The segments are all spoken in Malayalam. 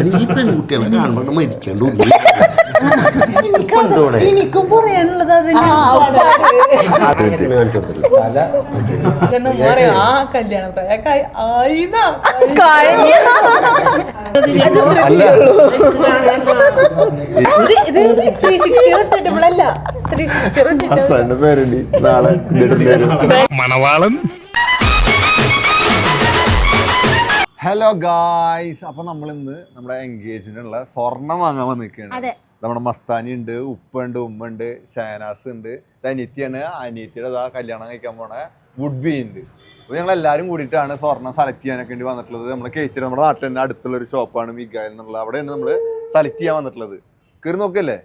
ഈ പെൺകുട്ടികളെ കാണുമ്പോൾ മരിക്കേണ്ടു. എനിക്കും പറയാനുള്ളത് ആ കല്യാണ പ്രായക്കായി മണവാളൻ. ഹലോ ഗായ്സ്, അപ്പൊ നമ്മളിന്ന് നമ്മുടെ എൻഗേജ്മെന്റിനുള്ള സ്വർണം വാങ്ങാൻ വന്നിരിക്കുകയാണ്. നമ്മുടെ മസ്താനി ഉണ്ട്, ഉപ്പുണ്ട്, ഉമ്മ ഉണ്ട്, ഷാനാസ് ഉണ്ട്, അനിയത്തിയാണ്. അനിയത്തിയുടെ കല്യാണം കഴിക്കാൻ പോണ വുഡ്ബി ഉണ്ട്. അപ്പൊ ഞങ്ങൾ എല്ലാവരും കൂടിയിട്ടാണ് സ്വർണം സെലക്ട് ചെയ്യാനൊക്കെ വേണ്ടി വന്നിട്ടുള്ളത്. നമ്മുടെ കേച്ചിരി നമ്മുടെ നാട്ടിൽ തന്നെ അടുത്തുള്ള ഒരു ഷോപ്പാണ് മിഗായിൽ എന്നുള്ള. അവിടെയാണ് നമ്മള് സെലക്ട് ചെയ്യാൻ വന്നിട്ടുള്ളത്. കയറി നോക്കല്ലേ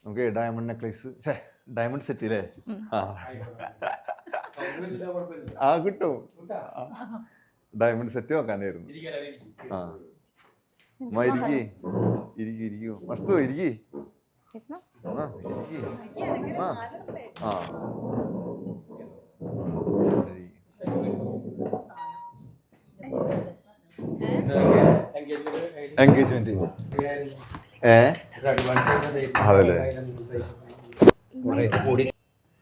നമുക്ക് ഡയമണ്ട് നെക്ലേസ്, ഡയമണ്ട് സെറ്റ് അല്ലേ? ആ കിട്ടും. ഡയമണ്ട് സെറ്റ് നോക്കാനായിരുന്നു. ആ ഇരിക്കേ ഇരിക്കൂ മസ്തു ഇരിക്കേ. എൻഗേജ്മെന്റ് അതല്ലേ?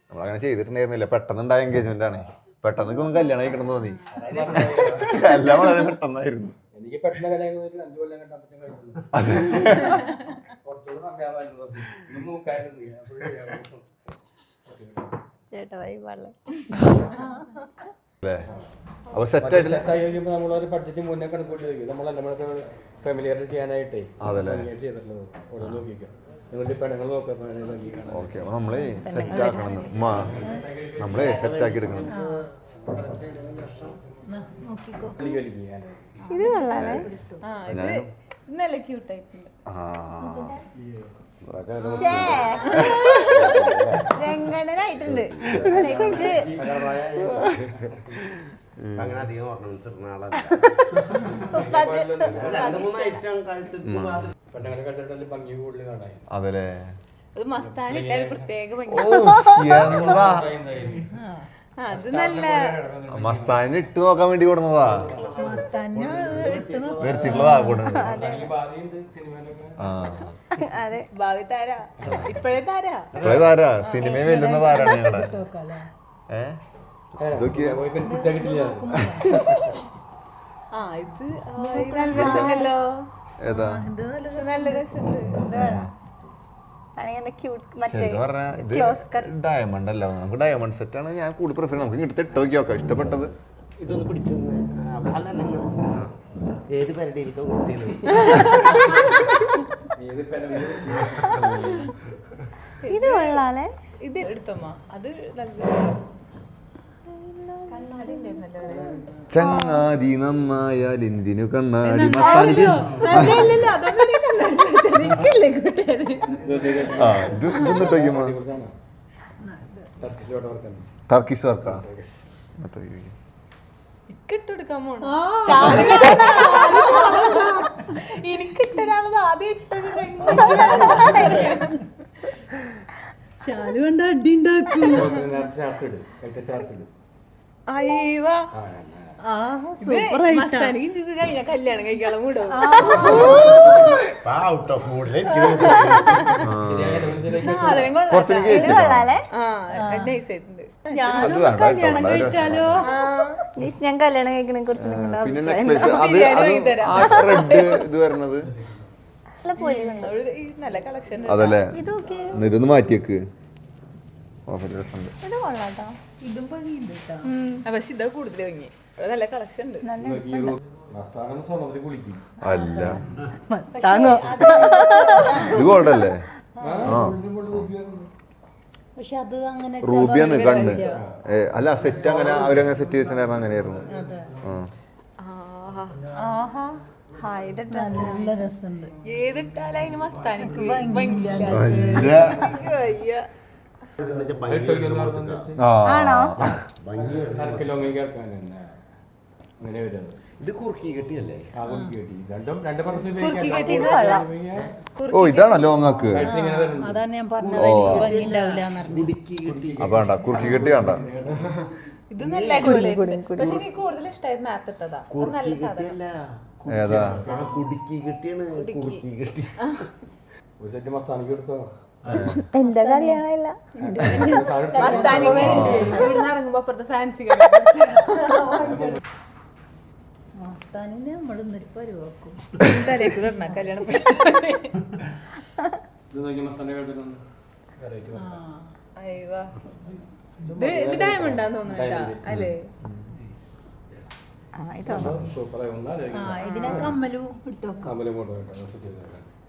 നമ്മളങ്ങനെ ചെയ്തിട്ടുണ്ടായിരുന്നില്ല. പെട്ടെന്നുണ്ടായ എൻഗേജ്മെന്റ് ആണ്. പെട്ടെന്ന് ഒന്ന് കല്യാണം കഴിക്കണം തോന്നി. എല്ലാം വളരെ പെട്ടെന്നായിരുന്നു. അപ്പൊ സെറ്റ് ആയിട്ട് നമ്മളൊരു ബഡ്ജറ്റ് മുന്നേ കണക്കൂട്ടി വെക്കും. നമ്മളല്ല ഫാമിലിയായിട്ട് ചെയ്യാനായിട്ടേ ചെയ്തിട്ടുള്ളത്. ഓരോ നോക്കിക്കാം. ഓക്കെ, അപ്പൊ നമ്മളെ സെറ്റ് ആക്കണം. നമ്മളെ സെറ്റ് ആക്കി എടുക്കണം. ഇത് കൊള്ളാലേ? നല്ല ക്യൂട്ടായിട്ടുണ്ട്. രംഗണനായിട്ടുണ്ട്. അങ്ങനെ അധികം ഓർണമെന്റ്സ് ഇടുന്ന ആളല്ല. അതല്ലേ? അത് മസ്താനി ഇട്ടാൽ പ്രത്യേക മസ്താനി ഇട്ട് നോക്കാൻ വേണ്ടി കൊടുന്നതാ. വരുത്തിട്ടുള്ളതാ കൊടുക്കുന്നത്. ഭാവി താരാ, ഇപ്പഴേ താരാ, ഇപ്പഴേ താരാ. സിനിമയിൽ വെല്ലുന്ന താരാണ് ഞങ്ങളെ. ഏതാ നല്ല രസമുണ്ട്. ഡയമണ്ട് അല്ല, നമുക്ക് ഡയമണ്ട് സെറ്റ് ആണ് ഞാൻ കൂടുതൽ പ്രിഫർ. നമുക്ക് ഇങ്ങോട്ട് ഇട്ട് നോക്കി നോക്കാം ഇഷ്ടപ്പെട്ടത്. ഇതൊന്ന് പിടിച്ചു ഏത് പരിധിയിലേക്കും കൊടുത്തിരുന്നു. ഇത് കൊള്ളാലേ? ഇത് എടുത്തോമ്മ, അത് നല്ല ചങ്ങാതി നന്നായാൽ എന്തിനു കണ്ണാടി. ടർക്കിഷ് വർക്കാ ഇട്ടെടുക്കാൻ പോണ എനിക്കിട്ടൊരാളത് ആദ്യം ഇട്ടത് ചാല് കൊണ്ട് അടി ഉണ്ടാക്കും. കല്യാണം കഴിക്കാൻ മൂടോ കല്യാണം കഴിച്ചാലോ? ഞാൻ കല്യാണം കഴിക്കണെ കുറിച്ച് നല്ല കളക്ഷൻ അതല്ലേ? ഇതൊന്ന് മാറ്റിയേക്ക്. പക്ഷെ ഇതാ കൂടുതൽ ഭംഗി. നല്ല കളക്ഷൻ ഉണ്ട്. അല്ല ഇത് ഗോൾഡല്ലേ? പക്ഷെ അത് അങ്ങനെ റൂബിയാന്ന് കണ്ണ്. അല്ല സെറ്റ് അങ്ങനെ അവരങ്ങനെ സെറ്റ് ചെയ്തിട്ടുണ്ടായിരുന്നു. അങ്ങനെയായിരുന്നു. ഏതിട്ടാലും അതിന് മസ്താനിക്ക് ഇത് കുറുക്കി കെട്ടിയല്ലേ? ഓ ഇതാണോ ലോങ്ങാക്ക്? അതാണ് ഞാൻ പറഞ്ഞത്. അപ്പൊ വേണ്ട കുറുക്കി കെട്ടി വേണ്ട. ഇത് നല്ല അടിപൊളിയായിട്ടുണ്ട്. പക്ഷെ എനിക്ക് കൂടുതൽ ഇഷ്ടമായത് നേരത്തെ ഇട്ടതാ. അത് നല്ല സാധനം. ഏതാ കുടുക്കി കിട്ടിയാണ് കുടുക്കി കിട്ടി. ഒരു സെറ്റ് മസ്താനിക്ക് എടുത്തോ. എന്റെ കല്യാണമില്ല. മസ്താനി ഇവിടുന്ന് ഇറങ്ങുമ്പോ അപ്പുറത്തെ ഫാൻസി മസ്താനിനെ നമ്മളിന്നൊരു പരിവാക്കും തലേക്കൂടെ ഇടണം കല്യാണം. ഇത് നോക്കി മസ്താനെ കേട്ടിട്ടുണ്ട്. ഇത് ഡയമണ്ടാന്ന് തോന്നുന്നുണ്ടാ അല്ലേ? സൂപ്പറായി ഇതിനെ കമ്മലും ഇട്ടോ. കമ്മലും കൊണ്ടുപോയിട്ടോ.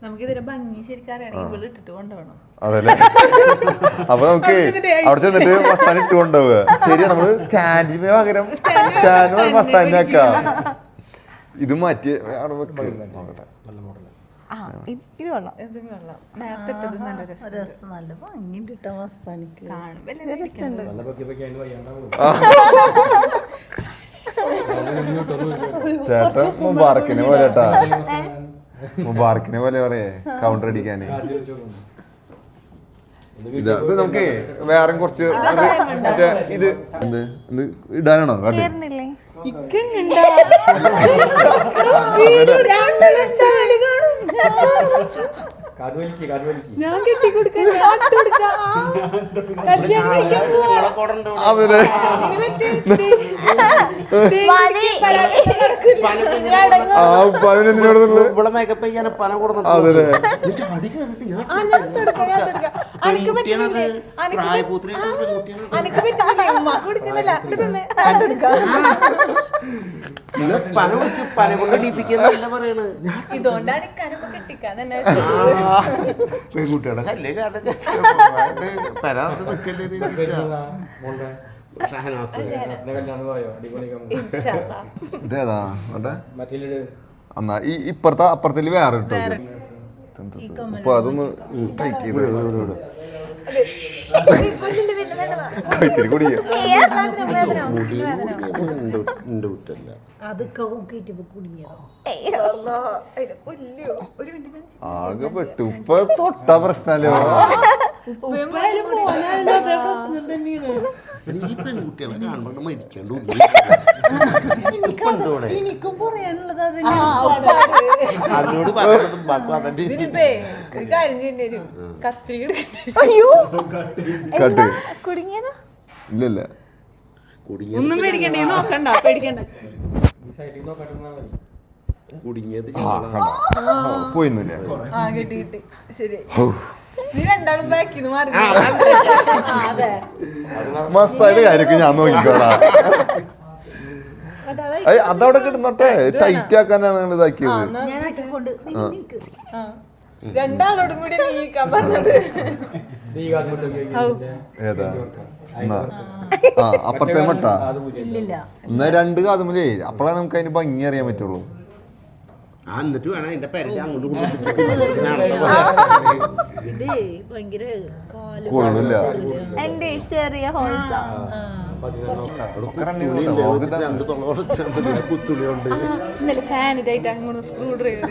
നമുക്ക് ഇതിന്റെ ഭംഗി ശരിക്കും അറിയണമെങ്കിൽ ഇവിടെ ഇട്ടിട്ട് കൊണ്ടുപോകണം. അതല്ലേ അപ്പൊ നമുക്ക് അവിടെ ചെന്നിട്ട് മസ്താനി ഇട്ട് കൊണ്ടുപോവുക. ശരി, നമ്മള് സ്റ്റാൻഡിന് പകരം സ്റ്റാൻഡ് മസ്താനി ആക്കാം. ഇത് മാറ്റി അവിടെ വെക്ക്. നോക്കട്ടെ. നല്ല മോഡൽ. ഇത് കൊള്ളാം. ഇതും കൊള്ളാം. നേരത്തെ ഇട്ടത് നല്ല രസം. നല്ല ഭംഗിയുണ്ട് കേട്ടോ മസ്താനിക്ക്. കാണുമ്പോ നല്ല പൊക്കി പൊക്കി അതിന് വയ്യാണ്ടാവും. ചേട്ടൻ മുബാറക്കിനെ പോലെ കേട്ടാ. മുബാറക്കിനെ പോലെ പറയേ കൗണ്ടർ അടിക്കാന്. ഇത് നമുക്ക് വേറെ കുറച്ച് മറ്റേ ഇത് എന്ത് എന്ത് ഇടാനാണോ കാട്ടി? കേറുന്നില്ലേ? ഞാൻ കെട്ടിക്കൊടുക്കാൻ അവര് ആ പതിനെന്തിനോടുള്ള ഇവിടെ മേക്കപ്പ് ചെയ്യാൻ പന കൊടുത്തിട്ടുണ്ട്. അതല്ലേ പന വിളിച്ച് പന കൊണ്ട് ഡീപ്പിക്കുന്നല്ല പറയണ്. ഇതുകൊണ്ടാണ് കനപ്പ് കെട്ടിക്കാൻ തന്നെ. പെൺകുട്ടിയുടെ കല്ലേ പരാതി നിക്കല്ലേ ഷഹനാസ്. കല്യാണം പോയോ? അടിപൊളി ഇൻഷാല്ലാ. ഇതേതാ അതെ മറ്റേ എന്നാ ഈ ഇപ്പുറത്തെ അപ്പുറത്തിൽ വേറെ ഇട്ടോ. അപ്പൊ അതൊന്ന് ടൈറ്റ് ചെയ്ത് കൈത്തിരി കുടിക്കുക. എന്റെ കുറ്റല്ല. ആകെ പെട്ടു. ഇപ്പൊ തൊട്ടാ പ്രശ്നല്ലോ. ഈ പെൺകുട്ടികളെ കാണുമ്പോ മരിക്കണ്ടു. എനിക്കും പറയാനുള്ളത് അതിനോട് പറഞ്ഞതും അതന്റെ ഇതിനിപ്പേ ഒരു കാര്യം ചെയ്യേണ്ടി വരും. കത്രി അയ്യോ കട്ട് കുടുങ്ങിയതാ. ഇല്ലല്ല ഒന്നും പേടിക്കണ്ട. ഇത് നോക്കണ്ട, പേടിക്കണ്ട. സൈഡിൽ നോക്കട്ടെ. കുടുങ്ങിയത് പോയിന്നില്ലേ? ആ കിട്ടി കിട്ടി. ശരി. നീ രണ്ടാളും ബാക്കിന്ന് മാറി. അതെ മസ്തായുടെ കാര്യമൊക്കെ ഞാൻ നോക്കിക്കോളാം. അതവിടെ കിടന്നോട്ടെ. ടൈറ്റ് ആക്കാനാണ് ഇതാക്കിയത്. രണ്ടാളോടും കൂടി നീക്കാൻ പറഞ്ഞത്. ഏതാ ആ അപ്പുറത്തെ മട്ട എന്നാ രണ്ട് കാതുമല്ലേ? അപ്പഴാ നമുക്ക് അതിന് ഭംഗി അറിയാൻ പറ്റുള്ളൂ. എന്നിട്ട് വേണം എന്റെ പേരിൽ അങ്ങോട്ട് കൊള്ളില്ല. എന്റെ ചെറിയ ഹോൾസാ. രണ്ട് കുത്തുളി ഉണ്ട്. ഇന്നലെ ഫാനിറ്റായിട്ട് അങ്ങോട്ട് സ്ക്രൂ ഡ്രൈവർ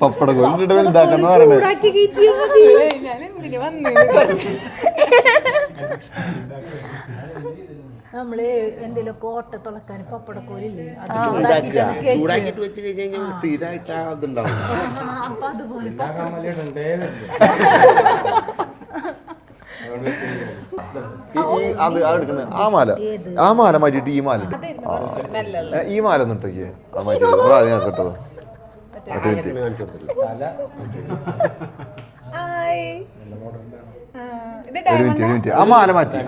പപ്പട കൊല്ലിട്ട് വലുതാക്കാന്ന് പറയണേ. ഞാൻ എന്തിനു വന്നു. നമ്മള് എന്തെങ്കിലും കോട്ട തുളക്കാൻ പപ്പടക്കോലില്ലേ ചൂടാക്കിട്ട് വെച്ച് കഴിഞ്ഞാൽ സ്ഥിരമായിട്ട് അതുണ്ടാവും. അപ്പൊ അതുപോലെ അത് എടുക്കുന്നത് ആ മാല മാറ്റിട്ട് ഈ മാല ഇട്ടു. നല്ല ഈ മാല ഒന്നും ഇട്ടോക്കിയേ. ആ മാറ്റി അതിനകത്ത് ഇട്ടത്. ഒരു മിനിറ്റ് ആ മാല മാറ്റി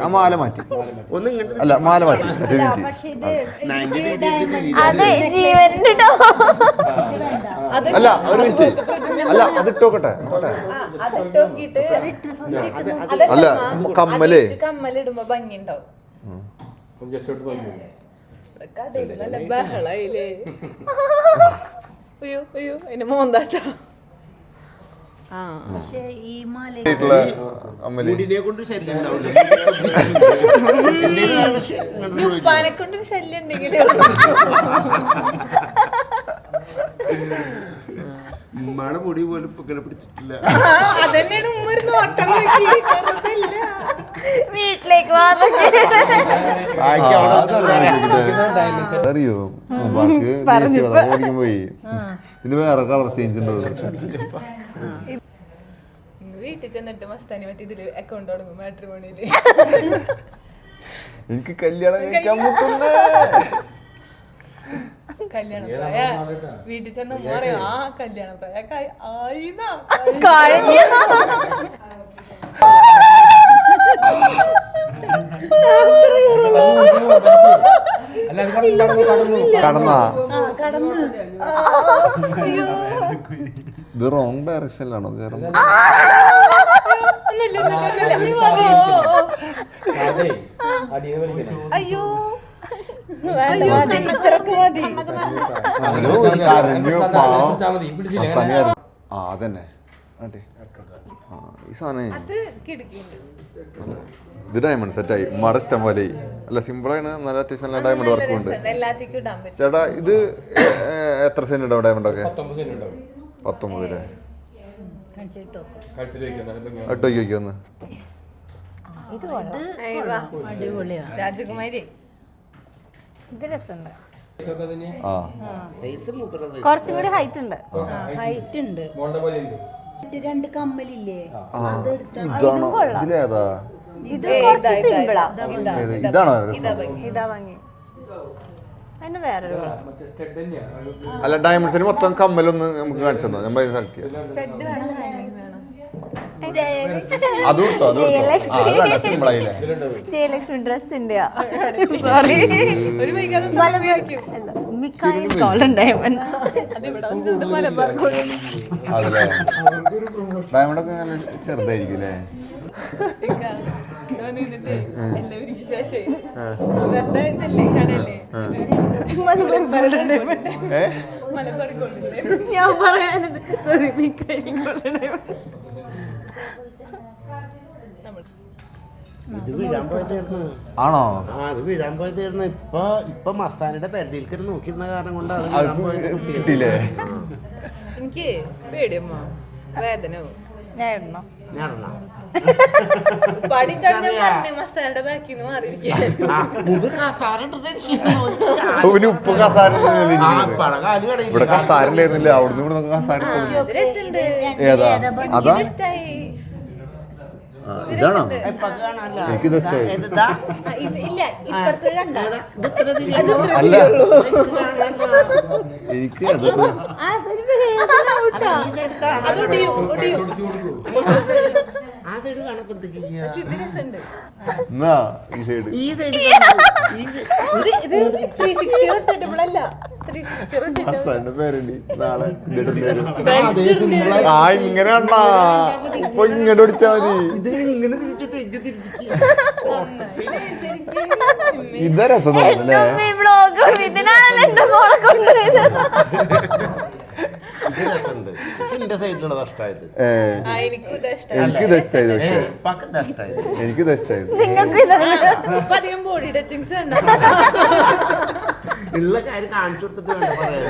ഒന്ന് ഇങ്ങോട്ട് അല്ല മാല മാറ്റി ഒരു മിനിറ്റ്. അതെ ജീവനുണ്ട് ട്ടോ. അല്ല ഒരു മിനിറ്റ് അല്ല അത് ഇട്ടോക്കട്ടെ. അല്ല കമ്മല് കമ്മലിടുമ്പോ ഭംഗി ഉണ്ടാവും. നല്ല ബഹളായില്ലേ. അയ്യോ അയ്യോ അതിന്റെ മോന്താട്ടോ. പക്ഷെ ഈ മുടിനെ കൊണ്ട് ശല്യം ഉണ്ടാവില്ല. ഉപ്പാനെ കൊണ്ട് ശല്യം ഉണ്ടെങ്കിലേ ഉമ്മയുടെ മുടി പോലും ഇപ്പൊ ഇങ്ങനെ പിടിച്ചിട്ടില്ല. അതന്നെയാണ് ഉമ്മ ഒരു നോട്ടം നോക്കി. വീട്ടിലേക്ക് അറിയോ ബാക്കി ഓടിക്കാൻ പോയി ഇതിന് വേറെ കളർ ചേഞ്ച് ഉണ്ടോ വീട്ടിൽ ചെന്നിട്ട് മസ്താനി മറ്റേ ഇതില് അക്കൗണ്ട് തുടങ്ങും മാട്രിമോണിയില്. എനിക്ക് കല്യാണം കഴിക്കാൻ മുട്ടുന്നേ കല്യാണം പ്രായ വീട്ടിൽ ചെന്ന് ഉമ്മ പറയും ആ കല്യാണം പ്രായ ആയിന്നാ കഴിഞ്ഞു. കടന്നാ ഇത് റോങ് ഡയറക്ഷനിലാണോ കയറുന്നത്? അയ്യോ ആ അതന്നെ ഈ സാധനം ഇത് ഡയമണ്ട് സെറ്റായി ഉമ്മയുടെ ഇഷ്ടം പോലെ അല്ല സിമ്പിളാണ്. നല്ല അത്യാവശ്യം നല്ല ഡയമണ്ട് വർക്ക് ഉണ്ട്. ചേട്ടാ ഇത് എത്ര സെന്റ് ഉണ്ടാവും ഡയമണ്ട് ഒക്കെ? 19 അട്ടോക്ക് ഒന്ന് രാജകുമാരി ഇത് രസമുണ്ട്. ആ കുറച്ചും കൂടി ഹൈറ്റ് ഉണ്ട്. രണ്ട് കമ്മലില്ലേ ഇതാണോ ഇതിലേതാ? ഇത് കുറച്ച് സിമ്പിളാ. ഇതാണോ ഇതാ ഭംഗി. അതിന് വേറൊരു അല്ല ഡയമണ്ട്സിന് മൊത്തം കമ്മലൊന്ന് നമുക്ക് കാണിച്ചു തന്നെ നമ്മൾ സെലക്ട് അതും സിമ്പിൾ ആയില്ലേ? ജയലക്ഷ്മി ഡ്രസ്സിന്റെ സോറി മിക്കായും ഗോൾഡൻ ഡയമണ്ട്. അതല്ലേ ഡയമണ്ട് ഒക്കെ നല്ല ചെറുതായിരിക്കും അല്ലേ? ഞാൻ പറയാനുണ്ട് സോറി മിക്കായും ഗോൾഡൻ ഡയമണ്ട്. ഇത് വീഴാൻ പോയതായിരുന്നു. ആണോ? ആ അത് വീഴാൻ പോയതായിരുന്നു. ഇപ്പൊ മസ്താനിയുടെ പെരടിയിലേക്ക് നോക്കിയിരുന്ന കാരണം കൊണ്ട് അത് വീഴാൻ പോയത് കിട്ടിയില്ലേ? എനിക്ക് പേടിയമ്മ വേദനവും ഞാൻ ഇടണോ? ഞാൻ ഇടണം. പടി കഴിഞ്ഞ പറഞ്ഞ മസ്താനിയുടെ ബാക്കിൽ നിന്ന് മാറിയിരിക്കാൻ ഒരു ഉപ്പ് കസാര കാല് ഇവിടെ കസാരല്ലായിരുന്നില്ല, അവിടുന്ന് ഇവിടെ കസാര. രസമുണ്ട്. ഏതാ? അതാ ഇഷ്ടായി. ഇതാണോ? എനിക്കിത് ഇഷ്ടായി. ഇല്ല ഇപ്പഴത്തെ കണ്ട അല്ല എനിക്ക് അത് എന്നാ ഈ സൈഡ് ഹസ്ബൻഡിന്റെ പേരുണ്ട് നാളെ ആ ഇങ്ങനെ കണ്ടാ ഇപ്പൊ ഇങ്ങനെ ഓടിച്ചാ മതി. ഇങ്ങനെ തിരിച്ചിട്ട് ഇജ്ജ് തിരിച്ചു ഇതാ രസം തോന്നുന്നല്ലേ? ഇത് രസമുണ്ട്. എന്റെ സൈഡിലുള്ള നഷ്ടമായത് എനിക്കിത് ഇഷ്ടായത്. പക്ഷേ എനിക്കിത് ഇഷ്ടായത്. അധികം ബോഡി ടച്ചിങ്സ് വേണ്ട. ഉള്ള കാര്യം കാണിച്ചു കൊടുത്തിട്ട് വേണ്ട പറയാൻ.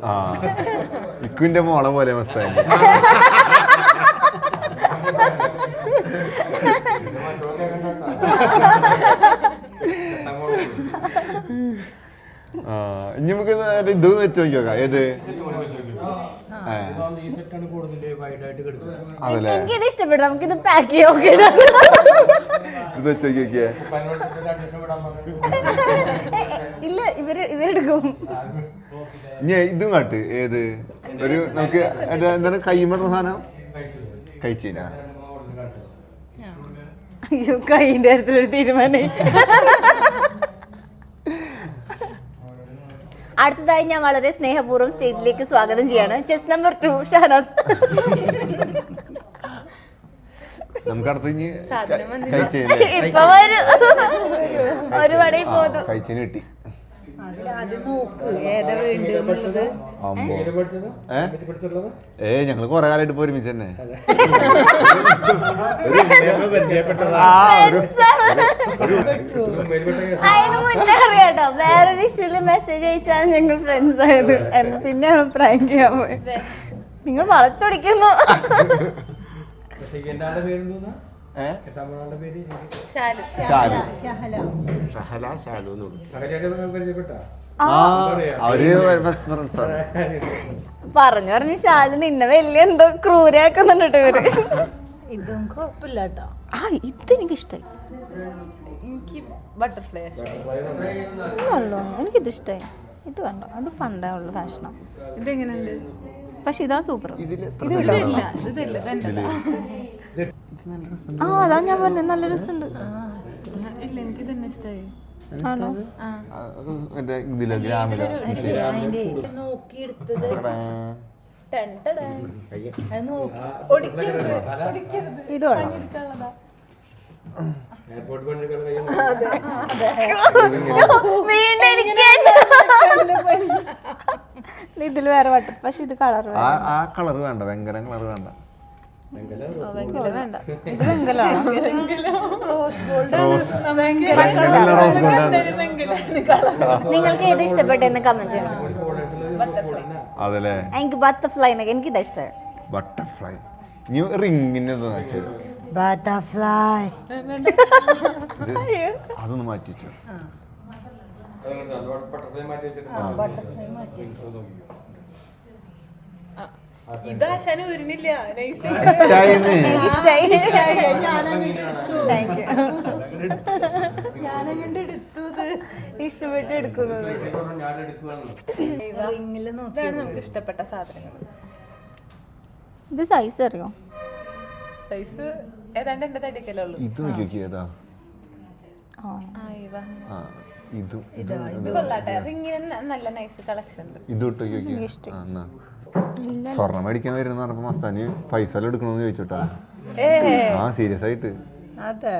ആ ഇക്കുന്റെ മോളെ പോലെ മസ്താനി. ഇനി നമുക്ക് ഇത് വെച്ച് നോക്കിയോക്കാം. ഏത്? അതല്ലേ എനിക്കിത് ഇഷ്ടപ്പെട്ടു. നമുക്കിത് പാക്ക് ചെയ്യാം. ഇത് വെച്ച് നോക്കിയോക്കിയേ. ഇല്ല ഇവരെടുക്കും. ഇനി ഇതും കാട്ട്. ഏത്? ഒരു നമുക്ക് എന്താണ് കൈമറുന്ന സാധനം? കഴിച്ചീന. അയ്യോ കൈന്റെ കാര്യത്തിലൊരു തീരുമാനം. അടുത്തതായി ഞാൻ വളരെ സ്നേഹപൂർവ്വം സ്റ്റേജിലേക്ക് സ്വാഗതം ചെയ്യാണ് ചെസ് നമ്പർ 2 ഷഹനാസ്. നമുക്ക് അടുത്ത് ഇനി ഇപ്പൊ ഒരു പടയിൽ പോന്നു. കഴിച്ചതിന് കിട്ടി. ഞങ്ങള് കൊറേ കാലമായിട്ട് ഇപ്പൊ ഒരുമിച്ച് തന്നെ. അതിന് മുന്നേ അറിയാട്ടോ വേറൊരു ഇഷ്ടത്തില് മെസ്സേജ് അയച്ചാണ് ഞങ്ങൾ ഫ്രണ്ട്സ് ആയത്. പിന്നെയാണ് പ്രാങ്ക് ചെയ്യാൻ പോയത്. നിങ്ങൾ വളച്ചൊടിക്കുന്നു. കെട്ടാൻ പേര് ശാലു. ശാലു. ഷഹല ശാലു എന്ന് വിളിക്കും. സഹചാരി പരിചയപ്പെട്ട അവര് ബെസ്റ്റ് ഫ്രണ്ട്സ് ആണ്. പറഞ്ഞു ശാലു നിന്നെ വലിയ എന്തോ ക്രൂരാക്കുന്നുണ്ട് ഇവര്. ഇതും കുഴപ്പമില്ല കേട്ടോ. ഇതെനിക്ക് ഇഷ്ടായി. എനിക്ക് ബട്ടർഫ്ലൈ നല്ലോ എനിക്കിത് ഇഷ്ടായി. ഇത് വേണ്ട, അത് പണ്ടേ ഉള്ള ഫാഷനാണ്. ഇതെങ്ങനെയുണ്ട്? പക്ഷെ ഇതാണ് സൂപ്പർ. ഇതില് ഇതില്ല ഇതില്ല കണ്ടല്ല. അതാ ഞാൻ പറഞ്ഞത്, നല്ല രസമുണ്ട്. ഇല്ല എനിക്ക് തന്നെ ഇഷ്ടമായി. ആണോ? മറ്റേ ഇതില് ഗ്രാമില് അതിന്റെ നോക്കിയെടുത്തത് ഇത് വേണം. എയർപോർട്ട് പണികൾ കഴിയുന്നു. വീണ്ടും എനിക്ക് ഇതിൽ വേറെ വട്ടം, പക്ഷെ ഇത് കളർ ആ കളർ വേണ്ട, വെങ്കരം കളർ വേണ്ട. വേണ്ട. ഇത് വെങ്കലാണ്. നിങ്ങൾക്ക് ഏത് ഇഷ്ടപ്പെട്ടെന്ന് കമന്റ് ചെയ്യണം. അതല്ലേ എനിക്ക് ബട്ടർഫ്ലൈ എനിക്ക് ഇതാ ഇഷ്ടമായി. ബട്ടർഫ്ലൈ. നീ റിങ്ങിന് ബട്ടർഫ്ലൈ അതൊന്ന് മാറ്റിച്ചു. ബട്ടർഫ്ലൈ മാറ്റി വെച്ചിട്ട് ഇതാശാന് ഉരുണില്ല. നൈസ്. എനിക്ക് ഇഷ്ടമായി. Thank you. ഞാനങ്ങണ്ട് എടുത്തത് ഇഷ്ടപ്പെട്ട് എടുക്കുന്നത്. ഞാൻ എടുക്കുകയാണ്. റിങ്ങില് നോക്കി. ഇതാണ് നമുക്ക് ഇഷ്ടപ്പെട്ട സാധനങ്ങൾ. ഇത് സൈസ് അറിയോ? സൈസ് ഏതാണ്ട് എന്റെ തടിക്കല്ലേ ഉള്ളൂ. ഇത് നോക്കിയേതാ? ഇതും ഇത് കൊള്ളാട്ടെ. റിങ്ങിന് നല്ല നൈസ് കളക്ഷൻ ഉണ്ട്. ഇത് ഇട്ടോക്കി. സ്വർണം മേടിക്കാൻ വരുന്ന പറഞ്ഞപ്പോ മസ്താനി പൈസ എടുക്കണമെന്ന് ചോദിച്ചോട്ടാ. സീരിയസ് ആയിട്ട്. അതെ,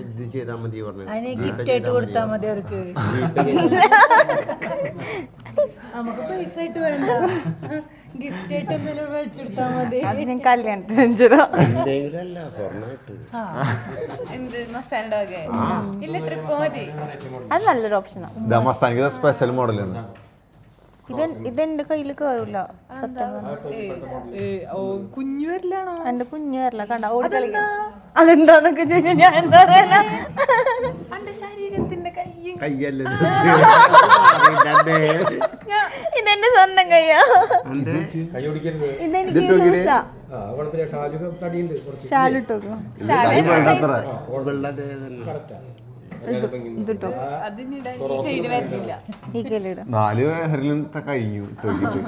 ഇത് ചെയ്താൽ മതി പറഞ്ഞു. അതിന് ഗിഫ്റ്റ് ആയിട്ട് കൊടുത്താൽ മതി അവർക്ക്. നമുക്ക് പൈസ ആയിട്ട് വേണ്ട, ഗിഫ്റ്റ് ആയിട്ട് എന്തെങ്കിലും മേടിച്ചെടുത്താൽ മതി. അത് ഞാൻ കല്യാണത്തിന് വെച്ചതോ. എന്തെങ്കിലും അല്ല സ്വർണ്ണമായിട്ട്. എന്ത് മസ്താനിയുടെ വകെ? ഇല്ല ട്രിപ്പ് മതി. അത് നല്ലൊരു ഓപ്ഷനാണ്. ഇതാ മസ്താനിക്ക് സ്പെഷ്യൽ മോഡലാണ്. ഇതെന്റെ കയ്യിൽ കയറില്ല സത്യം. കുഞ്ഞു വരില്ലാണോ? എന്റെ കുഞ്ഞു വരില്ല. കണ്ട ഓടി കളിക്കാം. അതെന്താന്നൊക്കെ ചോദിച്ചാൽ ഞാൻ എന്താ പറയാ, എന്റെ ശരീരത്തിന്റെ കയ്യും കയ്യല്ലേ ഇതെന്റെ സ്വന്തം കയ്യാ. കൈ ഓടിക്കരുത്. ഇതെനിക്ക് ലൂസാ. കുഴപ്പമില്ല. ഷാജുക്ക് തടിയുണ്ട് കുറച്ച്. ഷാലിട്ടോക്കോ. ഇതിട്ടോ അതിനിടാൻ ഈ കയ്യില് വരില്ല. ഈ കയ്യിലിടാം. 4 ഹരിലും കഴിഞ്ഞു ഇട്ടോക്കിട്ട്.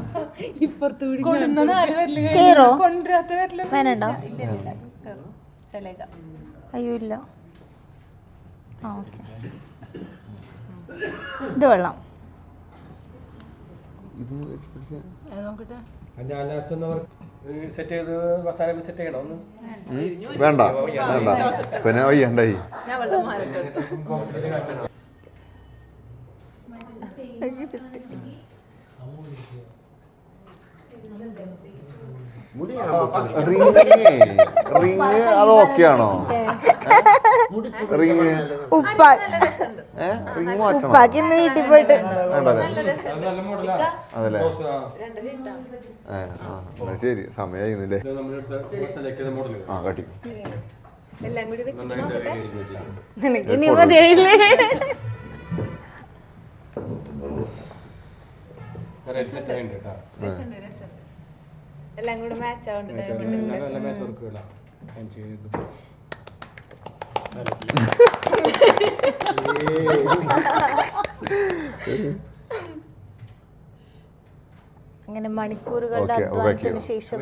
കൊടുന്ന 4 വരല് കേറോ? കൊണ്ടുവരാത്ത വരല് വേനണ്ടോ? ചെലേക്ക. അയ്യോ ഇല്ല. ഓക്കെ, ഇത് വെള്ളം. നോക്കട്ടെ. ഞാൻ ലാസ്റ്റ് ഒന്ന് സെറ്റ് ചെയ്ത് മസാല സെറ്റ് ചെയ്യണം ഒന്ന്. വേണ്ട വേണ്ട, പിന്നെ വയ്യണ്ടായി. ഞാൻ വെള്ളം മാറിട്ട് റിങ് അത് ഓക്കെ ആണോ? റിങ് റിങ് മാറ്റണം. ഉപ്പാക്ക് ഇന്ന് വീട്ടിൽ പോയിട്ട് വേണ്ടല്ലേ? നല്ല മോഡലാ. അതല്ലേ? ശരി, സമയായിരുന്നില്ലേ? സെലക്ട് ചെയ്ത മോഡൽ കാട്ടി. എല്ലാം കൂടി വെച്ചിട്ട് നോക്കട്ടെ. നിനക്ക് ഇനി മതിയായില്ലേ? സെറ്റ് ചെയ്യണ്ട കേട്ടോ. രസമുണ്ട്, രസമുണ്ട്. എല്ലാം കൂടെ മാച്ച് ആവുന്നുണ്ട്. നല്ല മാച്ച് കൊടുക്കുകയില്ല. ഞാൻ ചെയ്തു. അങ്ങനെ മണിക്കൂറുകളുടെ അധ്വാനത്തിന് ശേഷം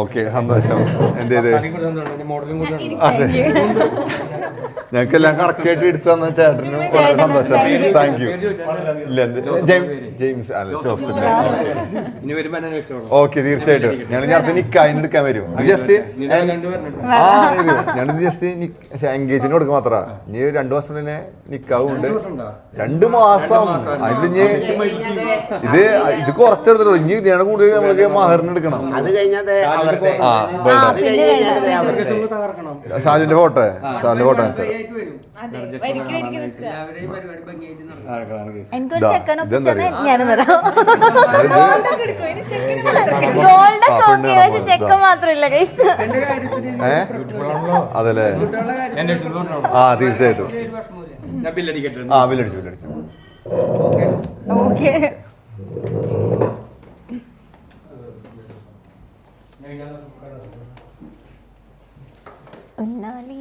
ഓക്കെ, സന്തോഷം. എന്തേത് മോഡലും കൂടെ അതെ, ഞങ്ങൾക്കെല്ലാം കറക്റ്റ് ആയിട്ട് എടുത്തു തന്ന ചേട്ടനും വളരെ സന്തോഷം. Thank you. ഇല്ല, ജെയിംസ് അല്ല, ജോസഫ്. ഇനി വരുമ്പോ എന്നെ ഇഷ്ടമാണ്. ഓക്കെ, തീർച്ചയായിട്ടും. ഞങ്ങൾ അടുത്ത് നിക്കായിന് എടുക്കാൻ വരും. ജസ്റ്റ് ഞാൻ ജസ്റ്റ് എൻഗേജിന് കൊടുക്കുക മാത്രമാ. ഇനി 2 മാസം പിന്നെ നിക്കാവുണ്ട്. 2 മാസം. അതിന് ഇത് കുറച്ചെടുത്തുള്ളൂ. ഇനി ഇതിനെ കൂടുതൽ നമ്മൾക്ക് മഹറിന് എടുക്കണം. അത് കഴിഞ്ഞാൽ സാലിന്റെ ഫോട്ടോ കാണിച്ചു അതെ വരിക്ക് വരിക്ക് നിൽക്കുക എനിക്കൊരു ഇതാ, ചെക്കൻ ഇതെന്താ ഒപ്പിച്ചാൽ അറിയോ? ഞാനും വരാം ഗോൾഡൊക്കെ എടുക്കും ഇനി ചെക്കന് ഗോൾഡൊക്കെ ഓക്കെ പക്ഷെ ചെക്കൻ മാത്രമില്ല കൈസ് അതല്ലേ എന്റെ അടുത്ത് ആ തീർച്ചയായിട്ടും ഞാൻ ബില്ലടിക്കട്ടെ ആ വില്ലടിച്ചു ഓക്കെ ഉന്നാലി